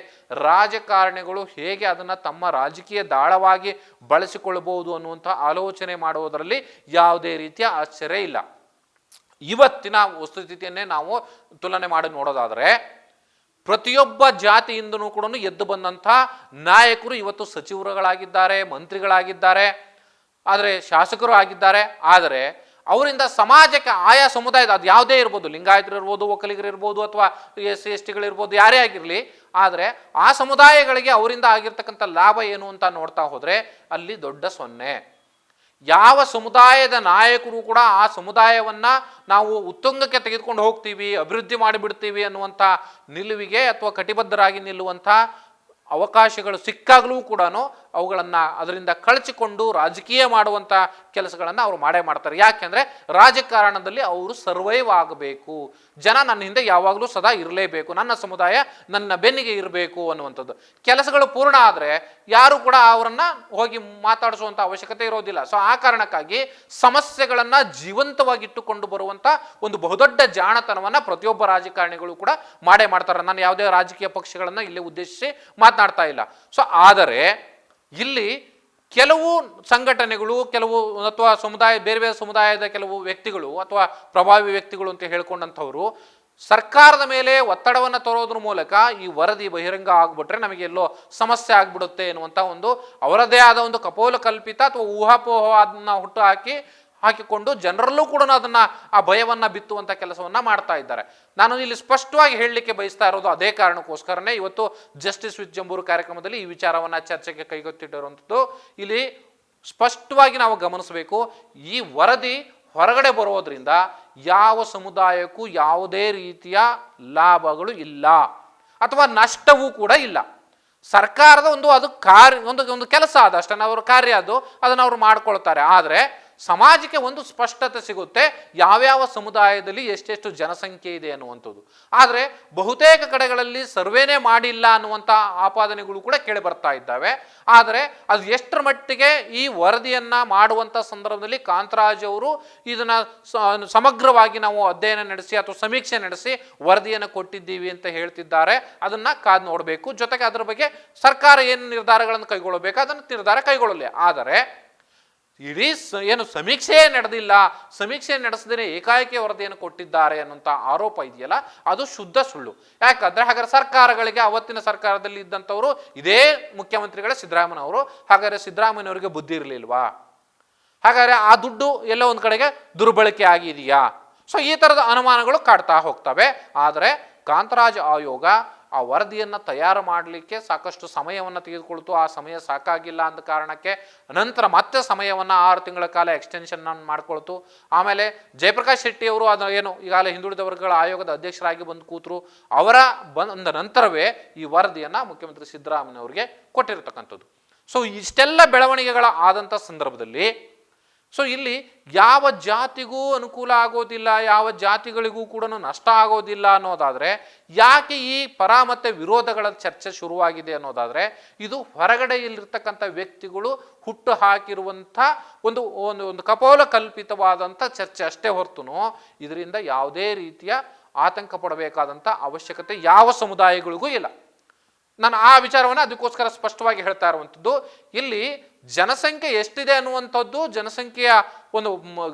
ರಾಜಕಾರಣಿಗಳು ಹೇಗೆ ಅದನ್ನು ತಮ್ಮ ರಾಜಕೀಯ ದಾಳವಾಗಿ ಬಳಸಿಕೊಳ್ಳಬಹುದು ಅನ್ನುವಂಥ ಆಲೋಚನೆ ಮಾಡುವುದರಲ್ಲಿ ಯಾವುದೇ ರೀತಿಯ ಆಶ್ಚರ್ಯ ಇಲ್ಲ. ಇವತ್ತಿನ ವಸ್ತುಸ್ಥಿತಿಯನ್ನೇ ನಾವು ತುಲನೆ ಮಾಡಿ ನೋಡೋದಾದರೆ ಪ್ರತಿಯೊಬ್ಬ ಜಾತಿಯಿಂದನೂ ಕೂಡ ಎದ್ದು ಬಂದಂಥ ನಾಯಕರು ಇವತ್ತು ಸಚಿವರುಗಳಾಗಿದ್ದಾರೆ, ಮಂತ್ರಿಗಳಾಗಿದ್ದಾರೆ, ಆದರೆ ಶಾಸಕರು ಆಗಿದ್ದಾರೆ. ಆದರೆ ಅವರಿಂದ ಸಮಾಜಕ್ಕೆ ಆಯಾ ಸಮುದಾಯದ ಅದು ಯಾವುದೇ ಇರ್ಬೋದು, ಲಿಂಗಾಯತರು ಇರ್ಬೋದು, ಒಕ್ಕಲಿಗರು ಇರ್ಬೋದು, ಅಥವಾ SC ST ಗಳಿರ್ಬೋದು, ಯಾರೇ ಆಗಿರಲಿ, ಆದರೆ ಆ ಸಮುದಾಯಗಳಿಗೆ ಅವರಿಂದ ಆಗಿರ್ತಕ್ಕಂಥ ಲಾಭ ಏನು ಅಂತ ನೋಡ್ತಾ ಹೋದರೆ ಅಲ್ಲಿ ದೊಡ್ಡ ಸೊನ್ನೆ. ಯಾವ ಸಮುದಾಯದ ನಾಯಕರು ಕೂಡ ಆ ಸಮುದಾಯವನ್ನು ನಾವು ಉತ್ತುಂಗಕ್ಕೆ ತೆಗೆದುಕೊಂಡು ಹೋಗ್ತೀವಿ, ಅಭಿವೃದ್ಧಿ ಮಾಡಿಬಿಡ್ತೀವಿ ಅನ್ನುವಂಥ ನಿಲುವಿಗೆ ಅಥವಾ ಕಟಿಬದ್ಧರಾಗಿ ನಿಲ್ಲುವಂಥ ಅವಕಾಶಗಳು ಸಿಕ್ಕಾಗಲೂ ಕೂಡ ಅವುಗಳನ್ನು ಅದರಿಂದ ಕಳಚಿಕೊಂಡು ರಾಜಕೀಯ ಮಾಡುವಂಥ ಕೆಲಸಗಳನ್ನು ಅವರು ಮಾಡೇ ಮಾಡ್ತಾರೆ. ಯಾಕೆಂದರೆ ರಾಜಕಾರಣದಲ್ಲಿ ಅವರು ಸರ್ವೈವ್ ಆಗಬೇಕು, ಜನ ನನ್ನ ಹಿಂದೆ ಯಾವಾಗಲೂ ಸದಾ ಇರಲೇಬೇಕು, ನನ್ನ ಸಮುದಾಯ ನನ್ನ ಬೆನ್ನಿಗೆ ಇರಬೇಕು ಅನ್ನುವಂಥದ್ದು. ಕೆಲಸಗಳು ಪೂರ್ಣ ಆದರೆ ಯಾರು ಕೂಡ ಅವರನ್ನು ಹೋಗಿ ಮಾತಾಡಿಸುವಂಥ ಅವಶ್ಯಕತೆ ಇರೋದಿಲ್ಲ. ಸೊ ಆ ಕಾರಣಕ್ಕಾಗಿ ಸಮಸ್ಯೆಗಳನ್ನು ಜೀವಂತವಾಗಿಟ್ಟುಕೊಂಡು ಬರುವಂಥ ಒಂದು ಬಹುದೊಡ್ಡ ಜಾಣತನವನ್ನು ಪ್ರತಿಯೊಬ್ಬ ರಾಜಕಾರಣಿಗಳು ಕೂಡ ಮಾಡೇ ಮಾಡ್ತಾರೆ. ನಾನು ಯಾವುದೇ ರಾಜಕೀಯ ಪಕ್ಷಗಳನ್ನು ಇಲ್ಲಿ ಉದ್ದೇಶಿಸಿ ಮಾತನಾಡ್ತಾ ಇಲ್ಲ. ಸೊ ಆದರೆ ಇಲ್ಲಿ ಕೆಲವು ಸಂಘಟನೆಗಳು, ಕೆಲವು ಅಥವಾ ಬೇರೆ ಬೇರೆ ಸಮುದಾಯದ ಕೆಲವು ವ್ಯಕ್ತಿಗಳು ಅಥವಾ ಪ್ರಭಾವಿ ವ್ಯಕ್ತಿಗಳು ಅಂತ ಹೇಳ್ಕೊಂಡಂಥವ್ರು ಸರ್ಕಾರದ ಮೇಲೆ ಒತ್ತಡವನ್ನು ತರೋದ್ರ ಮೂಲಕ ಈ ವರದಿ ಬಹಿರಂಗ ಆಗ್ಬಿಟ್ರೆ ನಮಗೆಲ್ಲೋ ಸಮಸ್ಯೆ ಆಗ್ಬಿಡುತ್ತೆ ಎನ್ನುವಂಥ ಒಂದು ಅವರದೇ ಆದ ಒಂದು ಕಪೋಲ ಕಲ್ಪಿತ ಅಥವಾ ಊಹಾಪೋಹ ಅದನ್ನ ಹುಟ್ಟು ಹಾಕಿಕೊಂಡು ಜನರಲ್ಲೂ ಕೂಡ ಅದನ್ನು ಆ ಭಯವನ್ನು ಬಿತ್ತುವಂಥ ಕೆಲಸವನ್ನು ಮಾಡ್ತಾ ಇದ್ದಾರೆ. ನಾನು ಇಲ್ಲಿ ಸ್ಪಷ್ಟವಾಗಿ ಹೇಳಲಿಕ್ಕೆ ಬಯಸ್ತಾ ಇರೋದು ಅದೇ ಕಾರಣಕ್ಕೋಸ್ಕರನೇ ಇವತ್ತು ಜಸ್ಟಿಸ್ ವಿತ್ ಜಂಬೂರು ಕಾರ್ಯಕ್ರಮದಲ್ಲಿ ಈ ವಿಚಾರವನ್ನು ಚರ್ಚೆಗೆ ಕೈಗೊತ್ತಿಟ್ಟಿರುವಂಥದ್ದು. ಇಲ್ಲಿ ಸ್ಪಷ್ಟವಾಗಿ ನಾವು ಗಮನಿಸಬೇಕು. ಈ ವರದಿ ಹೊರಗಡೆ ಬರೋದ್ರಿಂದ ಯಾವ ಸಮುದಾಯಕ್ಕೂ ಯಾವುದೇ ರೀತಿಯ ಲಾಭಗಳು ಇಲ್ಲ ಅಥವಾ ನಷ್ಟವೂ ಕೂಡ ಇಲ್ಲ. ಸರ್ಕಾರದ ಅದು ಕಾರ್ಯ ಒಂದು ಕೆಲಸ ಅದಷ್ಟೇ, ಅವ್ರ ಕಾರ್ಯ ಅದನ್ನು ಅವರು ಮಾಡ್ಕೊಳ್ತಾರೆ. ಆದರೆ ಸಮಾಜಕ್ಕೆ ಒಂದು ಸ್ಪಷ್ಟತೆ ಸಿಗುತ್ತೆ ಯಾವ್ಯಾವ ಸಮುದಾಯದಲ್ಲಿ ಎಷ್ಟೆಷ್ಟು ಜನಸಂಖ್ಯೆ ಇದೆ ಅನ್ನುವಂಥದ್ದು. ಆದರೆ ಬಹುತೇಕ ಕಡೆಗಳಲ್ಲಿ ಸರ್ವೇನೇ ಮಾಡಿಲ್ಲ ಅನ್ನುವಂಥ ಆಪಾದನೆಗಳು ಕೂಡ ಕೇಳಿ ಬರ್ತಾ ಇದ್ದಾವೆ. ಆದರೆ ಅದು ಎಷ್ಟರ ಮಟ್ಟಿಗೆ ಈ ವರದಿಯನ್ನ ಮಾಡುವಂಥ ಸಂದರ್ಭದಲ್ಲಿ ಕಾಂತರಾಜ್ ಅವರು ಇದನ್ನ ಸಮಗ್ರವಾಗಿ ನಾವು ಅಧ್ಯಯನ ನಡೆಸಿ ಅಥವಾ ಸಮೀಕ್ಷೆ ನಡೆಸಿ ವರದಿಯನ್ನು ಕೊಟ್ಟಿದ್ದೀವಿ ಅಂತ ಹೇಳ್ತಿದ್ದಾರೆ. ಅದನ್ನ ಕಾದು ನೋಡಬೇಕು. ಜೊತೆಗೆ ಅದರ ಬಗ್ಗೆ ಸರ್ಕಾರ ಏನು ನಿರ್ಧಾರಗಳನ್ನು ಕೈಗೊಳ್ಳಬೇಕು ಅದನ್ನು ನಿರ್ಧಾರ ಕೈಗೊಳ್ಳಲಿ. ಆದರೆ ಇಡೀ ಏನು ಸಮೀಕ್ಷೆ ನಡೆದಿಲ್ಲ, ಸಮೀಕ್ಷೆ ನಡೆಸದೇ ಏಕಾಏಕಿ ವರದಿಯನ್ನು ಕೊಟ್ಟಿದ್ದಾರೆ ಅನ್ನುವಂಥ ಆರೋಪ ಇದೆಯಲ್ಲ, ಅದು ಶುದ್ಧ ಸುಳ್ಳು. ಯಾಕಂದ್ರೆ ಹಾಗಾದ್ರೆ ಸರ್ಕಾರಗಳಿಗೆ, ಅವತ್ತಿನ ಸರ್ಕಾರದಲ್ಲಿ ಇದ್ದಂಥವರು ಇದೇ ಮುಖ್ಯಮಂತ್ರಿಗಳೇ ಸಿದ್ದರಾಮಯ್ಯನವರು, ಹಾಗಾದ್ರೆ ಸಿದ್ದರಾಮಯ್ಯನವರಿಗೆ ಬುದ್ಧಿ ಇರಲಿಲ್ವಾ? ಹಾಗಾದ್ರೆ ಆ ದುಡ್ಡು ಎಲ್ಲೋ ಒಂದು ಕಡೆಗೆ ದುರ್ಬಳಕೆ ಆಗಿದೆಯಾ? ಸೊ ಈ ಥರದ ಅನುಮಾನಗಳು ಕಾಡ್ತಾ ಹೋಗ್ತವೆ. ಆದರೆ ಕಾಂತರಾಜ್ ಆಯೋಗ ಆ ವರದಿಯನ್ನು ತಯಾರು ಮಾಡಲಿಕ್ಕೆ ಸಾಕಷ್ಟು ಸಮಯವನ್ನು ತೆಗೆದುಕೊಳ್ತು. ಆ ಸಮಯ ಸಾಕಾಗಿಲ್ಲ ಅಂದ ಕಾರಣಕ್ಕೆ ನಂತರ ಮತ್ತೆ ಸಮಯವನ್ನು 6 ತಿಂಗಳ ಕಾಲ ಎಕ್ಸ್ಟೆನ್ಷನ್ ಮಾಡ್ಕೊಳ್ತು. ಆಮೇಲೆ ಜಯಪ್ರಕಾಶ್ ಶೆಟ್ಟಿ ಅವರು ಅದು ಏನು ಈಗಾಗಲೇ ಹಿಂದುಳಿದ ವರ್ಗಗಳ ಆಯೋಗದ ಅಧ್ಯಕ್ಷರಾಗಿ ಬಂದು ಕೂತರು. ಅವರ ಬಂದ ನಂತರವೇ ಈ ವರದಿಯನ್ನು ಮುಖ್ಯಮಂತ್ರಿ ಸಿದ್ದರಾಮಯ್ಯನವರಿಗೆ ಕೊಟ್ಟಿರತಕ್ಕಂಥದ್ದು. ಸೊ ಇಷ್ಟೆಲ್ಲ ಬೆಳವಣಿಗೆಗಳ ಆದಂಥ ಸಂದರ್ಭದಲ್ಲಿ ಇಲ್ಲಿ ಯಾವ ಜಾತಿಗೂ ಅನುಕೂಲ ಆಗೋದಿಲ್ಲ, ಯಾವ ಜಾತಿಗಳಿಗೂ ಕೂಡ ನಷ್ಟ ಆಗೋದಿಲ್ಲ ಅನ್ನೋದಾದರೆ ಯಾಕೆ ಈ ಪರ ಮತ್ತು ವಿರೋಧಗಳ ಚರ್ಚೆ ಶುರುವಾಗಿದೆ ಅನ್ನೋದಾದರೆ ಇದು ಹೊರಗಡೆಯಲ್ಲಿರ್ತಕ್ಕಂಥ ವ್ಯಕ್ತಿಗಳು ಹುಟ್ಟು ಹಾಕಿರುವಂಥ ಒಂದು ಒಂದು ಕಪೋಲ ಕಲ್ಪಿತವಾದಂಥ ಚರ್ಚೆ ಅಷ್ಟೇ ಹೊರತುನು ಇದರಿಂದ ಯಾವುದೇ ರೀತಿಯ ಆತಂಕ ಪಡಬೇಕಾದಂಥ ಅವಶ್ಯಕತೆ ಯಾವ ಸಮುದಾಯಗಳಿಗೂ ಇಲ್ಲ. ನಾನು ಆ ವಿಚಾರವನ್ನು ಅದಕ್ಕೋಸ್ಕರ ಸ್ಪಷ್ಟವಾಗಿ ಹೇಳ್ತಾ ಇರುವಂಥದ್ದು. ಇಲ್ಲಿ ಜನಸಂಖ್ಯೆ ಎಷ್ಟಿದೆ ಅನ್ನುವಂಥದ್ದು ಜನಸಂಖ್ಯೆಯ ಒಂದು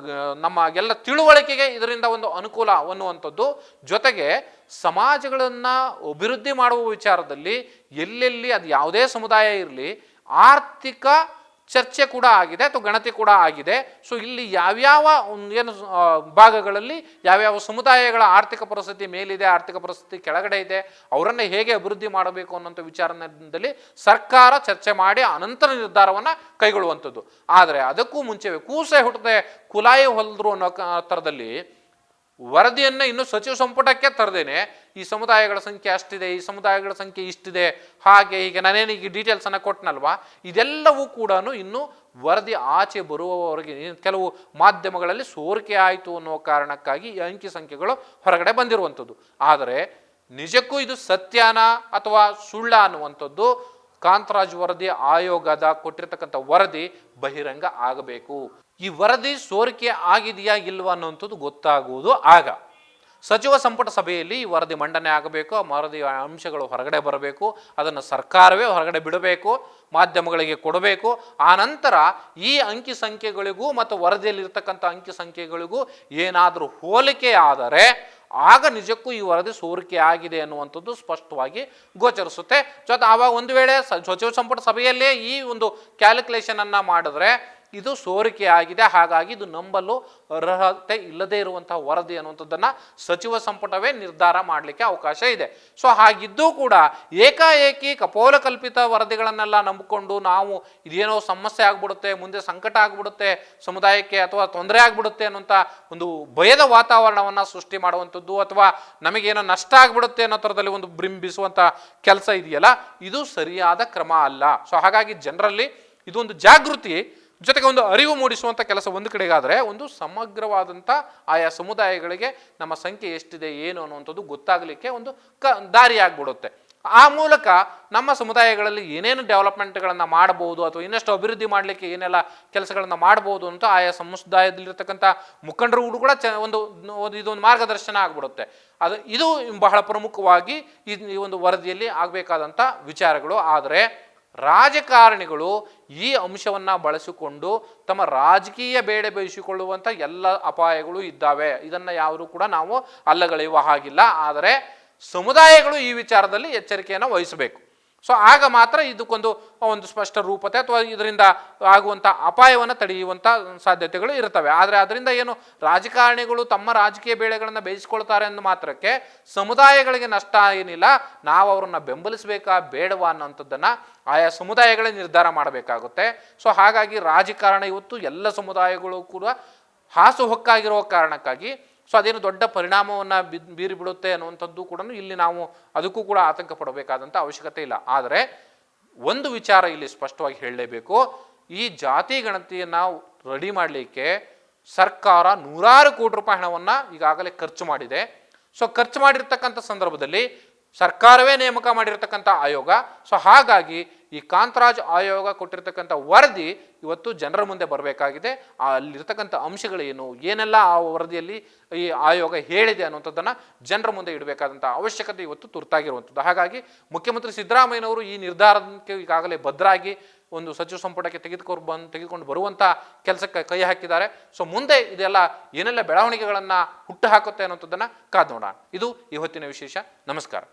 ನಮ್ಮ ಎಲ್ಲ ತಿಳುವಳಿಕೆಗೆ ಇದರಿಂದ ಒಂದು ಅನುಕೂಲ ಅನ್ನುವಂಥದ್ದು. ಜೊತೆಗೆ ಸಮಾಜಗಳನ್ನು ಅಭಿವೃದ್ಧಿ ಮಾಡುವ ವಿಚಾರದಲ್ಲಿ ಎಲ್ಲೆಲ್ಲಿ ಅದು ಯಾವುದೇ ಸಮುದಾಯ ಇರಲಿ ಆರ್ಥಿಕ ಚರ್ಚೆ ಕೂಡ ಆಗಿದೆ ಅಥವಾ ಗಣತಿ ಕೂಡ ಆಗಿದೆ. ಸೊ ಇಲ್ಲಿ ಯಾವ್ಯಾವ ಏನು ಭಾಗಗಳಲ್ಲಿ ಯಾವ್ಯಾವ ಸಮುದಾಯಗಳ ಆರ್ಥಿಕ ಪರಿಸ್ಥಿತಿ ಮೇಲಿದೆ, ಆರ್ಥಿಕ ಪರಿಸ್ಥಿತಿ ಕೆಳಗಡೆ ಇದೆ, ಅವರನ್ನು ಹೇಗೆ ಅಭಿವೃದ್ಧಿ ಮಾಡಬೇಕು ಅನ್ನೋಂಥ ವಿಚಾರದಲ್ಲಿ ಸರ್ಕಾರ ಚರ್ಚೆ ಮಾಡಿ ಅನಂತರ ನಿರ್ಧಾರವನ್ನು ಕೈಗೊಳ್ಳುವಂಥದ್ದು. ಆದರೆ ಅದಕ್ಕೂ ಮುಂಚೆ ಕೂಸೆ ಹುಟ್ಟದೆ ಕುಲಾಯಿ ಹೊಲಿದ್ರು ಅನ್ನೋ ಥರದಲ್ಲಿ ವರದಿಯನ್ನು ಇನ್ನು ಸಚಿವ ಸಂಪುಟಕ್ಕೆ ತರದೇನೆ ಈ ಸಮುದಾಯಗಳ ಸಂಖ್ಯೆ ಅಷ್ಟಿದೆ, ಈ ಸಮುದಾಯಗಳ ಸಂಖ್ಯೆ ಇಷ್ಟಿದೆ, ಹಾಗೆ ಹೀಗೆ ನಾನೇನೀಗ ಡೀಟೇಲ್ಸನ್ನು ಕೊಟ್ಟನಲ್ವಾ, ಇದೆಲ್ಲವೂ ಕೂಡ ಇನ್ನು ವರದಿ ಆಚೆ ಬರುವವರೆಗೆ ಕೆಲವು ಮಾಧ್ಯಮಗಳಲ್ಲಿ ಸೋರಿಕೆ ಆಯಿತು ಅನ್ನೋ ಕಾರಣಕ್ಕಾಗಿ ಈ ಅಂಕಿ ಸಂಖ್ಯೆಗಳು ಹೊರಗಡೆ ಬಂದಿರುವಂಥದ್ದು. ಆದರೆ ನಿಜಕ್ಕೂ ಇದು ಸತ್ಯನ ಅಥವಾ ಸುಳ್ಳ ಅನ್ನುವಂಥದ್ದು ಕಾಂತರಾಜ್ ವರದಿ ಆಯೋಗದ ಕೊಟ್ಟಿರ್ತಕ್ಕಂಥ ವರದಿ ಬಹಿರಂಗ ಆಗಬೇಕು. ಈ ವರದಿ ಸೋರಿಕೆ ಆಗಿದೆಯಾ ಇಲ್ವಾ ಅನ್ನುವಂಥದ್ದು ಗೊತ್ತಾಗುವುದು ಆಗ ಸಚಿವ ಸಂಪುಟ ಸಭೆಯಲ್ಲಿ ಈ ವರದಿ ಮಂಡನೆ ಆಗಬೇಕು. ಆ ವರದಿಯ ಅಂಶಗಳು ಹೊರಗಡೆ ಬರಬೇಕು, ಅದನ್ನು ಸರ್ಕಾರವೇ ಹೊರಗಡೆ ಬಿಡಬೇಕು, ಮಾಧ್ಯಮಗಳಿಗೆ ಕೊಡಬೇಕು. ಆ ನಂತರ ಈ ಅಂಕಿ ಸಂಖ್ಯೆಗಳಿಗೂ ಮತ್ತು ವರದಿಯಲ್ಲಿರ್ತಕ್ಕಂಥ ಅಂಕಿ ಸಂಖ್ಯೆಗಳಿಗೂ ಏನಾದರೂ ಹೋಲಿಕೆ ಆದರೆ ಆಗ ನಿಜಕ್ಕೂ ಈ ವರದಿ ಸೋರಿಕೆ ಆಗಿದೆ ಅನ್ನುವಂಥದ್ದು ಸ್ಪಷ್ಟವಾಗಿ ಗೋಚರಿಸುತ್ತೆ. ಜೊತೆ ಆವಾಗ ಒಂದು ವೇಳೆ ಸಚಿವ ಸಂಪುಟ ಸಭೆಯಲ್ಲೇ ಈ ಒಂದು ಕ್ಯಾಲ್ಕುಲೇಷನನ್ನು ಮಾಡಿದ್ರೆ ಇದು ಸೋರಿಕೆ ಆಗಿದೆ, ಹಾಗಾಗಿ ಇದು ನಂಬಲು ಅರ್ಹತೆ ಇಲ್ಲದೇ ಇರುವಂತಹ ವರದಿ ಅನ್ನುವಂಥದ್ದನ್ನು ಸಚಿವ ಸಂಪುಟವೇ ನಿರ್ಧಾರ ಮಾಡಲಿಕ್ಕೆ ಅವಕಾಶ ಇದೆ. ಸೊ ಹಾಗಿದ್ದೂ ಕೂಡ ಏಕಾಏಕಿ ಕಪೋಲ ಕಲ್ಪಿತ ವರದಿಗಳನ್ನೆಲ್ಲ ನಂಬಿಕೊಂಡು ನಾವು ಇದೇನೋ ಸಮಸ್ಯೆ ಆಗ್ಬಿಡುತ್ತೆ, ಮುಂದೆ ಸಂಕಟ ಆಗ್ಬಿಡುತ್ತೆ ಸಮುದಾಯಕ್ಕೆ ಅಥವಾ ತೊಂದರೆ ಆಗ್ಬಿಡುತ್ತೆ ಅನ್ನೋಂಥ ಒಂದು ಭಯದ ವಾತಾವರಣವನ್ನು ಸೃಷ್ಟಿ ಮಾಡುವಂಥದ್ದು ಅಥವಾ ನಮಗೇನೋ ನಷ್ಟ ಆಗ್ಬಿಡುತ್ತೆ ಅನ್ನೋ ಥರದಲ್ಲಿ ಒಂದು ಬಿಂಬಿಸುವಂಥ ಕೆಲಸ ಇದೆಯಲ್ಲ, ಇದು ಸರಿಯಾದ ಕ್ರಮ ಅಲ್ಲ. ಸೊ ಹಾಗಾಗಿ ಜನರಲ್ಲಿ ಇದೊಂದು ಜಾಗೃತಿ ಜೊತೆಗೆ ಒಂದು ಅರಿವು ಮೂಡಿಸುವಂಥ ಕೆಲಸ ಒಂದು ಕಡೆಗಾದರೆ, ಒಂದು ಸಮಗ್ರವಾದಂಥ ಆಯಾ ಸಮುದಾಯಗಳಿಗೆ ನಮ್ಮ ಸಂಖ್ಯೆ ಎಷ್ಟಿದೆ ಏನು ಅನ್ನುವಂಥದ್ದು ಗೊತ್ತಾಗಲಿಕ್ಕೆ ಒಂದು ದಾರಿ ಆಗ್ಬಿಡುತ್ತೆ. ಆ ಮೂಲಕ ನಮ್ಮ ಸಮುದಾಯಗಳಲ್ಲಿ ಏನೇನು ಡೆವಲಪ್ಮೆಂಟ್ಗಳನ್ನು ಮಾಡಬಹುದು ಅಥವಾ ಇನ್ನಷ್ಟು ಅಭಿವೃದ್ಧಿ ಮಾಡಲಿಕ್ಕೆ ಏನೆಲ್ಲ ಕೆಲಸಗಳನ್ನು ಮಾಡಬಹುದು ಅಂತ ಆಯಾ ಸಮುದಾಯದಲ್ಲಿರ್ತಕ್ಕಂಥ ಮುಖಂಡರು ಕೂಡ ಇದೊಂದು ಮಾರ್ಗದರ್ಶನ ಆಗ್ಬಿಡುತ್ತೆ. ಇದು ಬಹಳ ಪ್ರಮುಖವಾಗಿ ಈ ಒಂದು ವರದಿಯಲ್ಲಿ ಆಗಬೇಕಾದಂಥ ವಿಚಾರಗಳು. ಆದರೆ ರಾಜಕಾರಣಿಗಳು ಈ ಅಂಶವನ್ನು ಬಳಸಿಕೊಂಡು ತಮ್ಮ ರಾಜಕೀಯ ಬೇಡ ಬಯಸಿಕೊಳ್ಳುವಂಥ ಎಲ್ಲ ಅಪಾಯಗಳು ಇದ್ದಾವೆ. ಇದನ್ನು ಯಾರು ಕೂಡ ನಾವು ಅಲ್ಲಗಳೆಯುವ ಹಾಗಿಲ್ಲ. ಆದರೆ ಸಮುದಾಯಗಳು ಈ ವಿಚಾರದಲ್ಲಿ ಎಚ್ಚರಿಕೆಯನ್ನು ವಹಿಸಬೇಕು. ಸೊ ಆಗ ಮಾತ್ರ ಇದಕ್ಕೊಂದು ಒಂದು ಸ್ಪಷ್ಟ ರೂಪತೆ ಅಥವಾ ಇದರಿಂದ ಆಗುವಂಥ ಅಪಾಯವನ್ನು ತಡೆಯುವಂಥ ಸಾಧ್ಯತೆಗಳು ಇರ್ತವೆ. ಆದರೆ ಅದರಿಂದ ಏನು ರಾಜಕಾರಣಿಗಳು ತಮ್ಮ ರಾಜಕೀಯ ಬೇಳೆಗಳನ್ನು ಬೇಯಿಸ್ಕೊಳ್ತಾರೆ ಅಂದ ಮಾತ್ರಕ್ಕೆ ಸಮುದಾಯಗಳಿಗೆ ನಷ್ಟ ಏನಿಲ್ಲ. ನಾವು ಅವರನ್ನು ಬೆಂಬಲಿಸಬೇಕಾ ಬೇಡವಾ ಅನ್ನೋಂಥದ್ದನ್ನು ಆಯಾ ಸಮುದಾಯಗಳೇ ನಿರ್ಧಾರ ಮಾಡಬೇಕಾಗುತ್ತೆ. ಸೊ ಹಾಗಾಗಿ ರಾಜಕಾರಣ ಇವತ್ತು ಎಲ್ಲ ಸಮುದಾಯಗಳು ಕೂಡ ಹಾಸುಹೊಕ್ಕಾಗಿರೋ ಕಾರಣಕ್ಕಾಗಿ ಸೊ ಅದೇನು ದೊಡ್ಡ ಪರಿಣಾಮವನ್ನು ಬೀರಿ ಬಿಡುತ್ತೆ ಅನ್ನುವಂಥದ್ದು ಕೂಡ ಇಲ್ಲಿ ನಾವು ಅದಕ್ಕೂ ಕೂಡ ಆತಂಕ ಪಡಬೇಕಾದಂಥ ಅವಶ್ಯಕತೆ ಇಲ್ಲ. ಆದರೆ ಒಂದು ವಿಚಾರ ಇಲ್ಲಿ ಸ್ಪಷ್ಟವಾಗಿ ಹೇಳಲೇಬೇಕು, ಈ ಜಾತಿ ಗಣತಿಯನ್ನು ರೆಡಿ ಮಾಡಲಿಕ್ಕೆ ಸರ್ಕಾರ ನೂರಾರು ಕೋಟಿ ರೂಪಾಯಿ ಹಣವನ್ನು ಈಗಾಗಲೇ ಖರ್ಚು ಮಾಡಿದೆ. ಸೊ ಖರ್ಚು ಮಾಡಿರ್ತಕ್ಕಂಥ ಸಂದರ್ಭದಲ್ಲಿ ಸರ್ಕಾರವೇ ನೇಮಕ ಮಾಡಿರ್ತಕ್ಕಂಥ ಆಯೋಗ. ಸೊ ಹಾಗಾಗಿ ಈ ಕಾಂತರಾಜ್ ಆಯೋಗ ಕೊಟ್ಟಿರ್ತಕ್ಕಂಥ ವರದಿ ಇವತ್ತು ಜನರ ಮುಂದೆ ಬರಬೇಕಾಗಿದೆ. ಅಲ್ಲಿರ್ತಕ್ಕಂಥ ಅಂಶಗಳೇನು, ಏನೆಲ್ಲ ಆ ವರದಿಯಲ್ಲಿ ಈ ಆಯೋಗ ಹೇಳಿದೆ ಅನ್ನುವಂಥದ್ದನ್ನು ಜನರ ಮುಂದೆ ಇಡಬೇಕಾದಂಥ ಅವಶ್ಯಕತೆ ಇವತ್ತು ತುರ್ತಾಗಿರುವಂಥದ್ದು. ಹಾಗಾಗಿ ಮುಖ್ಯಮಂತ್ರಿ ಸಿದ್ದರಾಮಯ್ಯನವರು ಈ ನಿರ್ಧಾರಕ್ಕೆ ಈಗಾಗಲೇ ಭದ್ರಾಗಿ ಒಂದು ಸಚಿವ ಸಂಪುಟಕ್ಕೆ ತೆಗೆದುಕೊಂಡು ಬರುವಂಥ ಕೆಲಸಕ್ಕೆ ಕೈ ಹಾಕಿದ್ದಾರೆ. ಸೊ ಮುಂದೆ ಇದೆಲ್ಲ ಏನೆಲ್ಲ ಬೆಳವಣಿಗೆಗಳನ್ನು ಹುಟ್ಟು ಹಾಕುತ್ತೆ ಅನ್ನೋಂಥದ್ದನ್ನು ಕಾದು ನೋಡೋಣ. ಇದು ಇವತ್ತಿನ ವಿಶೇಷ. ನಮಸ್ಕಾರ.